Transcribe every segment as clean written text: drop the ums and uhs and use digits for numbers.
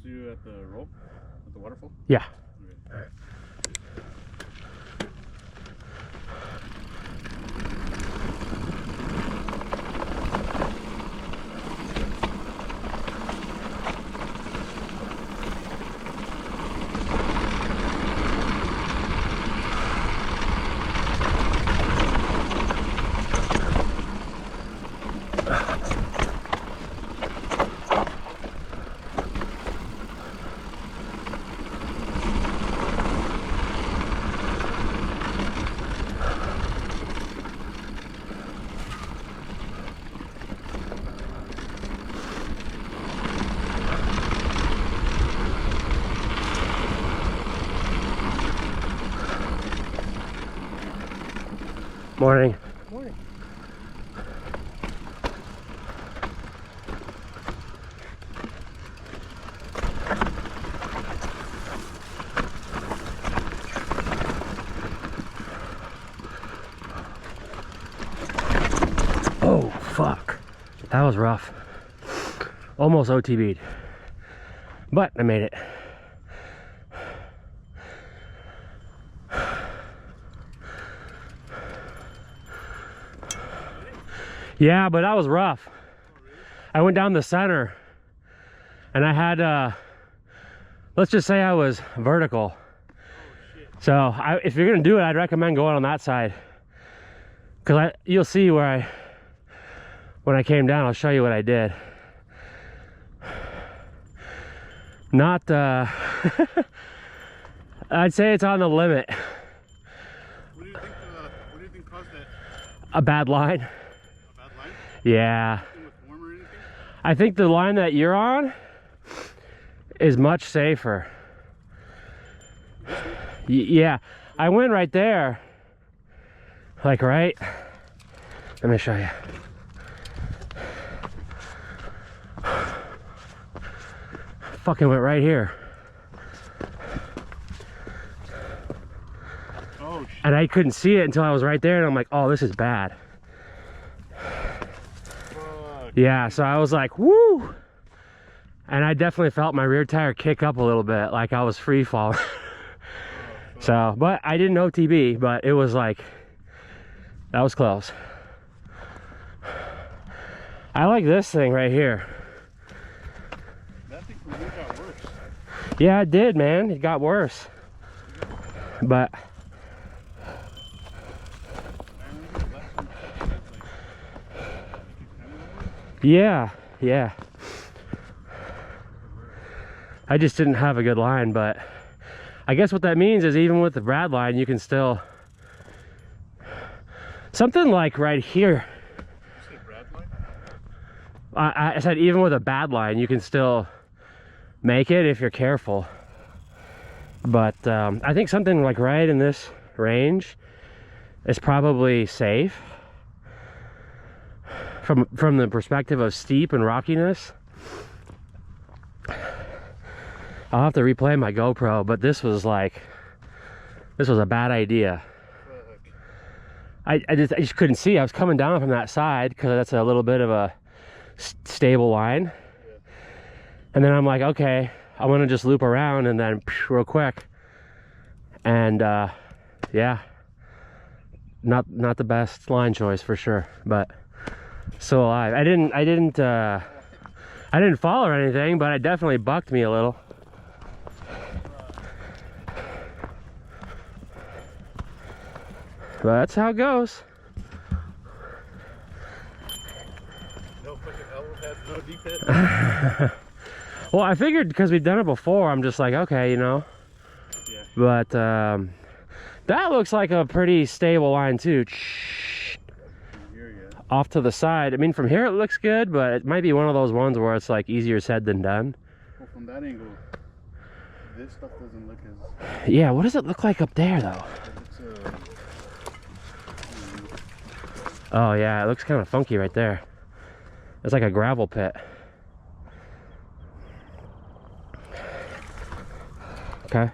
you at the rope, at the waterfall? Yeah. Okay. All right. Morning. Morning. Oh, fuck. That was rough. Almost OTB'd. But I made it. Yeah, but that was rough. I went down the center and I had, let's just say I was vertical. So if you're gonna do it, I'd recommend going on that side. Cause you'll see where when I came down, I'll show you what I did. Not, I'd say it's on the limit. What do you think caused that? A bad line. A bad line? Yeah. Anything with warm or anything? I think the line that you're on is much safer. Yeah, I went right there. Like right. Let me show you. Fucking went right here. Oh shit. And I couldn't see it until I was right there, and I'm like, oh, this is bad. Fuck. Yeah, so I was like, woo! And I definitely felt my rear tire kick up a little bit, like I was free falling. So, but I didn't OTB, but it was like, that was close. I like this thing right here. That thing from here got worse. Yeah, it did, man. It got worse. But yeah, yeah. I just didn't have a good line, but I guess what that means is even with the Brad line, you can still, something like right here. You say Brad line? I said even with a bad line, you can still make it if you're careful. But I think something like right in this range is probably safe from the perspective of steep and rockiness. I'll have to replay my GoPro, but this was a bad idea. Fuck. I just couldn't see. I was coming down from that side because that's a little bit of a stable line. Yeah. And then I'm like, okay, I want to just loop around and then real quick. And yeah, not the best line choice for sure, but still alive. I didn't fall or anything, but I definitely bucked me a little. But that's how it goes. No fucking elbow pads, no D-pad. Well, I figured because we've done it before, I'm just like, okay, you know. Yeah. But that looks like a pretty stable line too. Here, yeah. Off to the side. I mean, from here it looks good, but it might be one of those ones where it's like easier said than done. Well, from that angle, this stuff doesn't look as... Yeah, what does it look like up there though? It looks, Oh yeah, it looks kind of funky right there. It's like a gravel pit. Okay.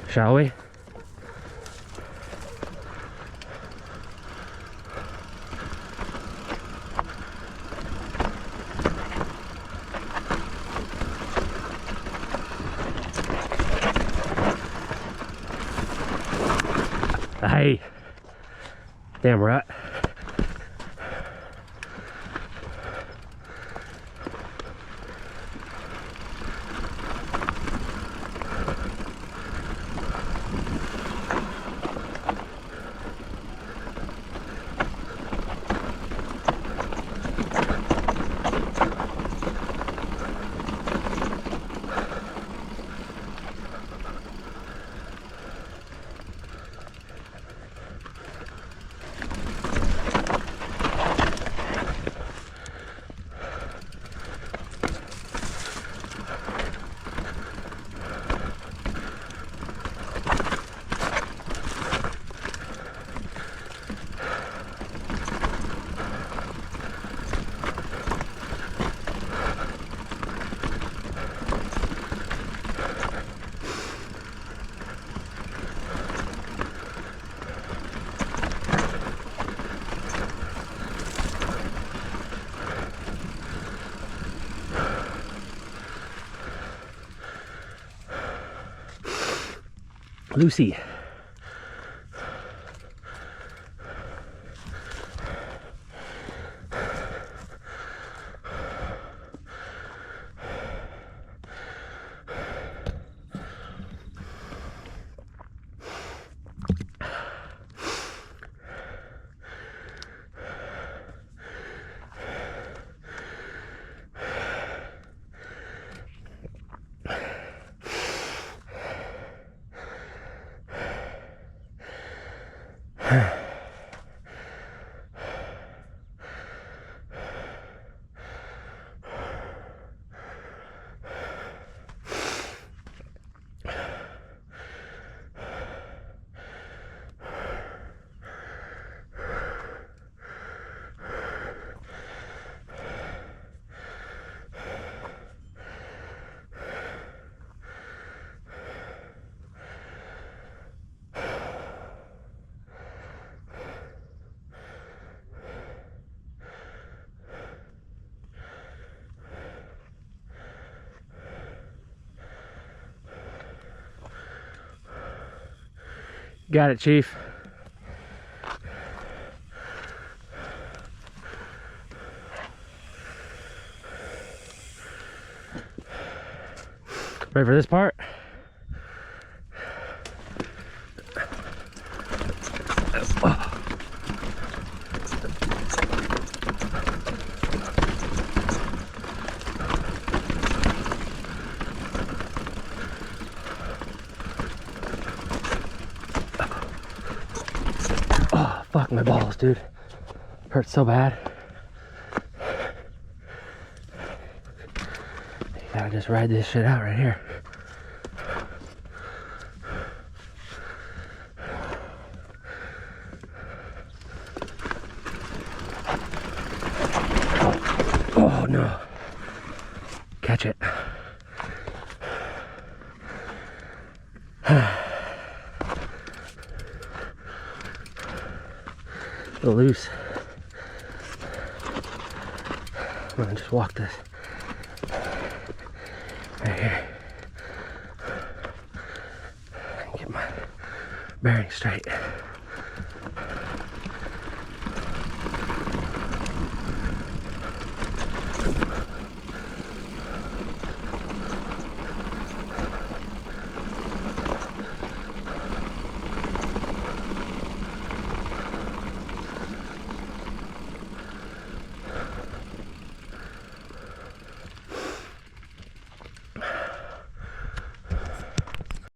Shall we? Hey, damn rut. Lucy. Got it, Chief. Ready for this part? Oh, fuck my balls, dude. Hurts so bad. You gotta just ride this shit out right here. Oh no. Catch it. A little loose. I'm gonna just walk this right here. Get my bearings straight.